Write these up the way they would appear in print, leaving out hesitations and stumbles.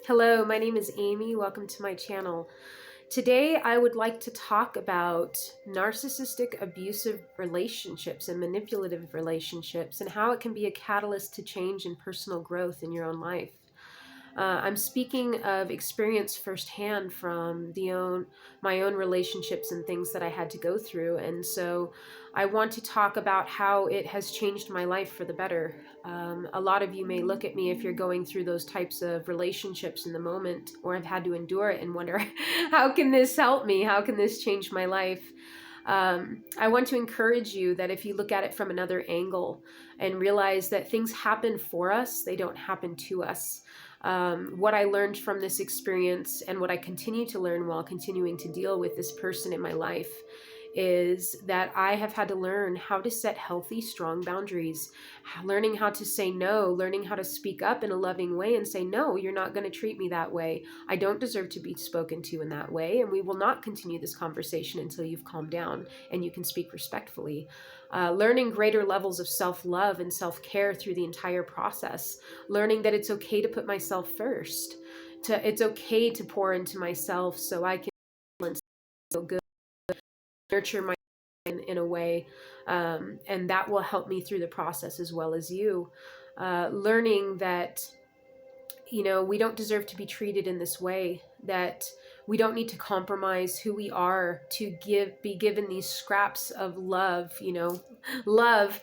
Hello, my name is Amy. Welcome to my channel. Today, I would like to talk about narcissistic abusive relationships and manipulative relationships and how it can be a catalyst to change and personal growth in your own life. I'm speaking of experience firsthand from my own relationships and things that I had to go through. And so I want to talk about how it has changed my life for the better. A lot of you may look at me if you're going through those types of relationships in the moment or have had to endure it and wonder, how can this help me? How can this change my life? I want to encourage you that if you look at it from another angle and realize that things happen for us, they don't happen to us. What I learned from this experience and what I continue to learn while continuing to deal with this person in my life is that I have had to learn how to set healthy, strong boundaries, learning how to say no, learning how to speak up in a loving way and say, no, you're not going to treat me that way. I don't deserve to be spoken to in that way. And we will not continue this conversation until you've calmed down and you can speak respectfully. Learning greater levels of self-love and self-care through the entire process, learning that it's okay to put myself first, it's okay to pour into myself so I can feel good, nurture my in a way, and that will help me through the process as well as you. Learning that we don't deserve to be treated in this way, that we don't need to compromise who we are to be given these scraps of love, love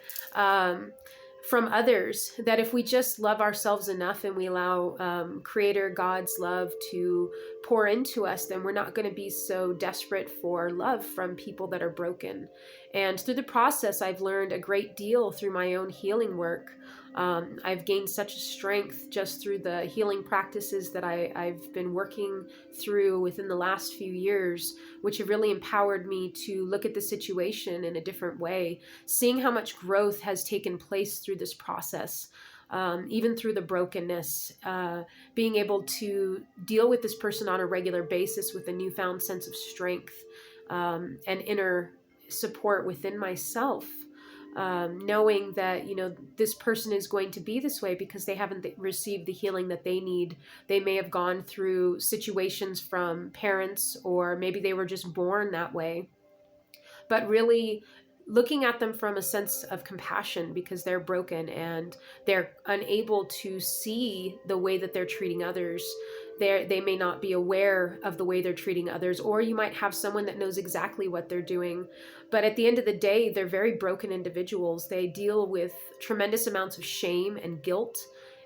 from others, that if we just love ourselves enough and we allow Creator God's love to pour into us, then we're not going to be so desperate for love from people that are broken. And through the process, I've learned a great deal through my own healing work. I've gained such a strength just through the healing practices that I've been working through within the last few years, which have really empowered me to look at the situation in a different way, seeing how much growth has taken place through this process. Even through the brokenness, being able to deal with this person on a regular basis with a newfound sense of strength and inner support within myself. Knowing that, this person is going to be this way because they haven't received the healing that they need. They may have gone through situations from parents, or maybe they were just born that way. But really looking at them from a sense of compassion because they're broken and they're unable to see the way that they're treating others. They may not be aware of the way they're treating others, or you might have someone that knows exactly what they're doing. But at the end of the day, they're very broken individuals. They deal with tremendous amounts of shame and guilt,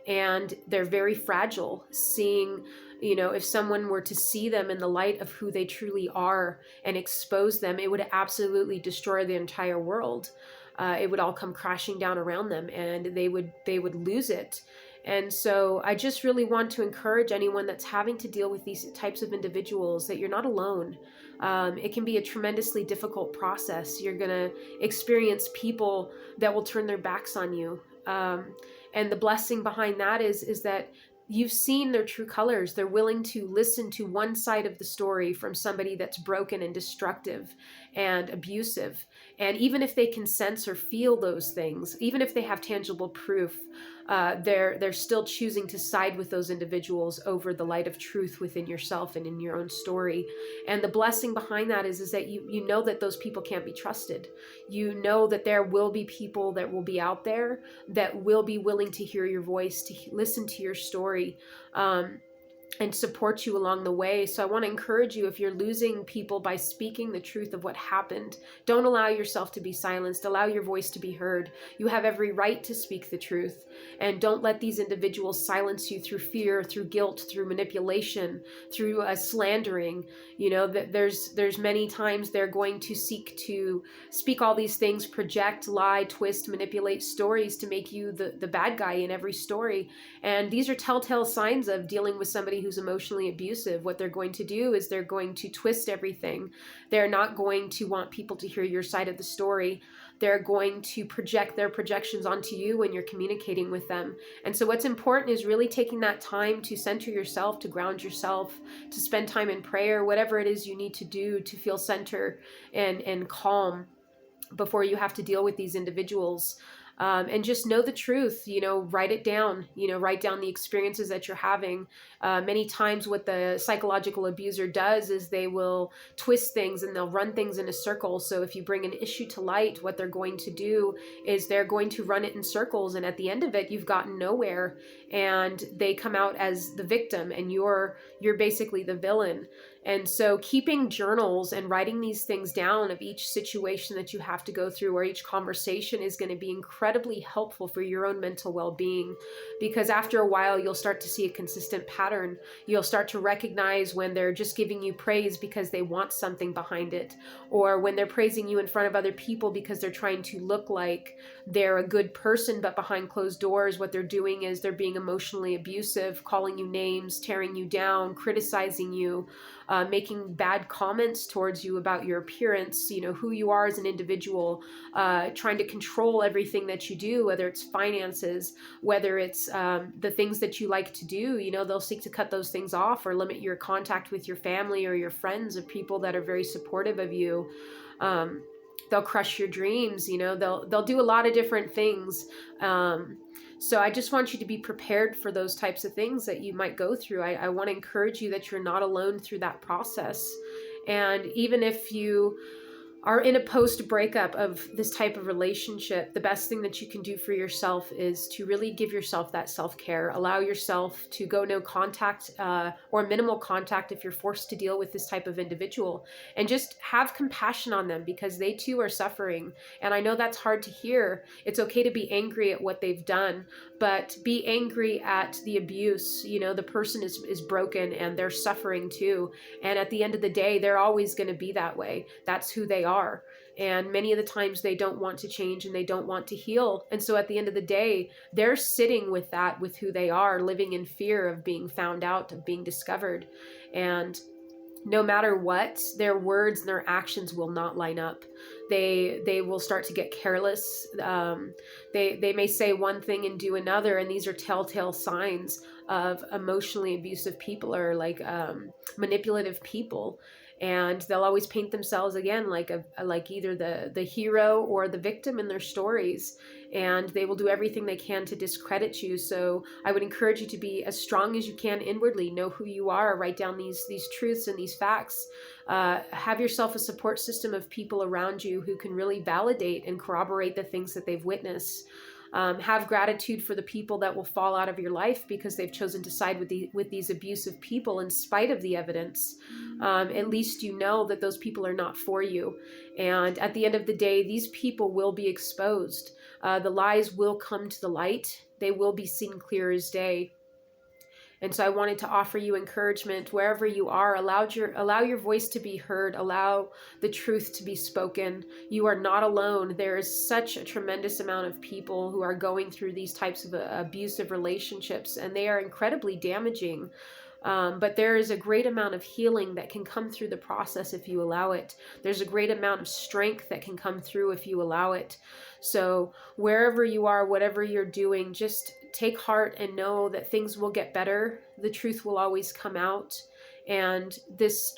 and they're very fragile. Seeing, if someone were to see them in the light of who they truly are and expose them, it would absolutely destroy the entire world. It would all come crashing down around them, and they would lose it. And so I just really want to encourage anyone that's having to deal with these types of individuals that you're not alone. It can be a tremendously difficult process. You're going to experience people that will turn their backs on you. And the blessing behind that is that you've seen their true colors. They're willing to listen to one side of the story from somebody that's broken and destructive and abusive. And even if they can sense or feel those things, even if they have tangible proof, they're still choosing to side with those individuals over the light of truth within yourself and in your own story. And the blessing behind that is that you know that those people can't be trusted. You know that there will be people that will be out there that will be willing to hear your voice, to listen to your story, and support you along the way. So I want to encourage you, if you're losing people by speaking the truth of what happened, don't allow yourself to be silenced. Allow your voice to be heard. You have every right to speak the truth. And don't let these individuals silence you through fear, through guilt, through manipulation, through slandering. There's many times they're going to seek to speak all these things, project, lie, twist, manipulate stories to make you the bad guy in every story. And these are telltale signs of dealing with somebody who's emotionally abusive. What they're going to do is they're going to twist everything. They're not going to want people to hear your side of the story. They're going to project their projections onto you when you're communicating with them. And so what's important is really taking that time to center yourself, to ground yourself, to spend time in prayer, whatever it is you need to do to feel center and calm before you have to deal with these individuals. and just know the truth. Write it down. Write down the experiences that you're having. Many times what the psychological abuser does is they will twist things and they'll run things in a circle. So if you bring an issue to light, what they're going to do is they're going to run it in circles, and at the end of it you've gotten nowhere, and they come out as the victim, and you're basically the villain. And so keeping journals and writing these things down of each situation that you have to go through, or each conversation, is going to be incredibly helpful for your own mental well-being, because after a while you'll start to see a consistent pattern. You'll start to recognize when they're just giving you praise because they want something behind it, or when they're praising you in front of other people because they're trying to look like they're a good person, but behind closed doors what they're doing is they're being emotionally abusive, calling you names, tearing you down, criticizing you, making bad comments towards you about your appearance, who you are as an individual, trying to control everything that you do, whether it's finances, whether it's the things that you like to do. They'll seek to cut those things off or limit your contact with your family or your friends or people that are very supportive of you. They'll crush your dreams. They'll do a lot of different things. So I just want you to be prepared for those types of things that you might go through. I want to encourage you that you're not alone through that process. And even if you are in a post breakup of this type of relationship, the best thing that you can do for yourself is to really give yourself that self-care. Allow yourself to go no contact or minimal contact if you're forced to deal with this type of individual, and just have compassion on them, because they too are suffering. And I know that's hard to hear. It's okay to be angry at what they've done, but be angry at the abuse. The person is broken and they're suffering too. And at the end of the day, they're always going to be that way. That's who they are. And many of the times they don't want to change and they don't want to heal. And so at the end of the day, they're sitting with that, with who they are, living in fear of being found out, of being discovered. And no matter what, their words and their actions will not line up. They will start to get careless. They may say one thing and do another, and these are telltale signs of emotionally abusive people, or like manipulative people. And they'll always paint themselves again like either the hero or the victim in their stories, and they will do everything they can to discredit you. So I would encourage you to be as strong as you can inwardly. Know who you are. Write down these truths and these facts. Have yourself a support system of people around you who can really validate and corroborate the things that they've witnessed. Have gratitude for the people that will fall out of your life because they've chosen to side with these abusive people in spite of the evidence. At least you know that those people are not for you. And at the end of the day, these people will be exposed. The lies will come to the light. They will be seen clear as day. And so I wanted to offer you encouragement wherever you are. Allow your voice to be heard. Allow the truth to be spoken. You are not alone. There is such a tremendous amount of people who are going through these types of abusive relationships, and they are incredibly damaging. But there is a great amount of healing that can come through the process if you allow it. There's a great amount of strength that can come through if you allow it. So wherever you are, whatever you're doing, just take heart and know that things will get better. The truth will always come out. And this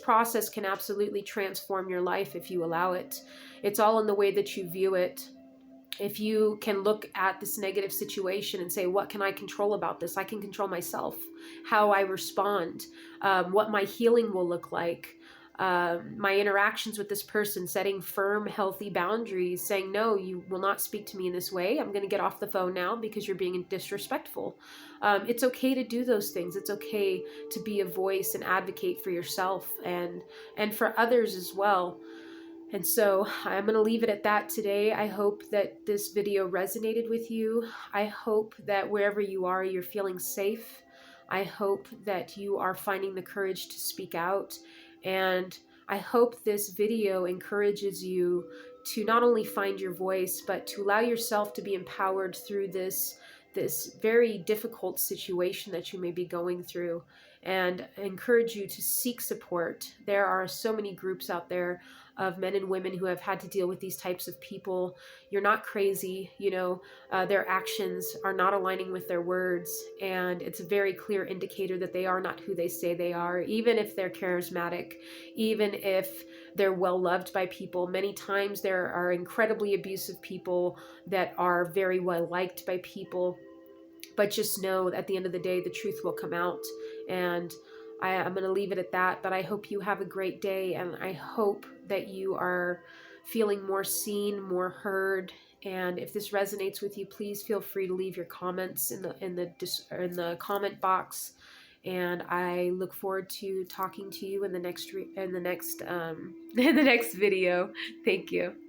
process can absolutely transform your life if you allow it. It's all in the way that you view it. If you can look at this negative situation and say, what can I control about this? I can control myself, how I respond, what my healing will look like, my interactions with this person, setting firm, healthy boundaries, saying, no, you will not speak to me in this way. I'm going to get off the phone now because you're being disrespectful. It's okay to do those things. It's okay to be a voice and advocate for yourself and for others as well. And so I'm going to leave it at that today. I hope that this video resonated with you. I hope that wherever you are, you're feeling safe. I hope that you are finding the courage to speak out. And I hope this video encourages you to not only find your voice, but to allow yourself to be empowered through this very difficult situation that you may be going through. and encourage you to seek support. There are so many groups out there of men and women who have had to deal with these types of people. You're not crazy, you know, their actions are not aligning with their words, and it's a very clear indicator that they are not who they say they are, even if they're charismatic, even if they're well loved by people. Many times there are incredibly abusive people that are very well liked by people, but just know at the end of the day, the truth will come out. And I'm going to leave it at that. But I hope you have a great day, and I hope that you are feeling more seen, more heard. And if this resonates with you, please feel free to leave your comments in the comment box. And I look forward to talking to you in the next in the next video. Thank you.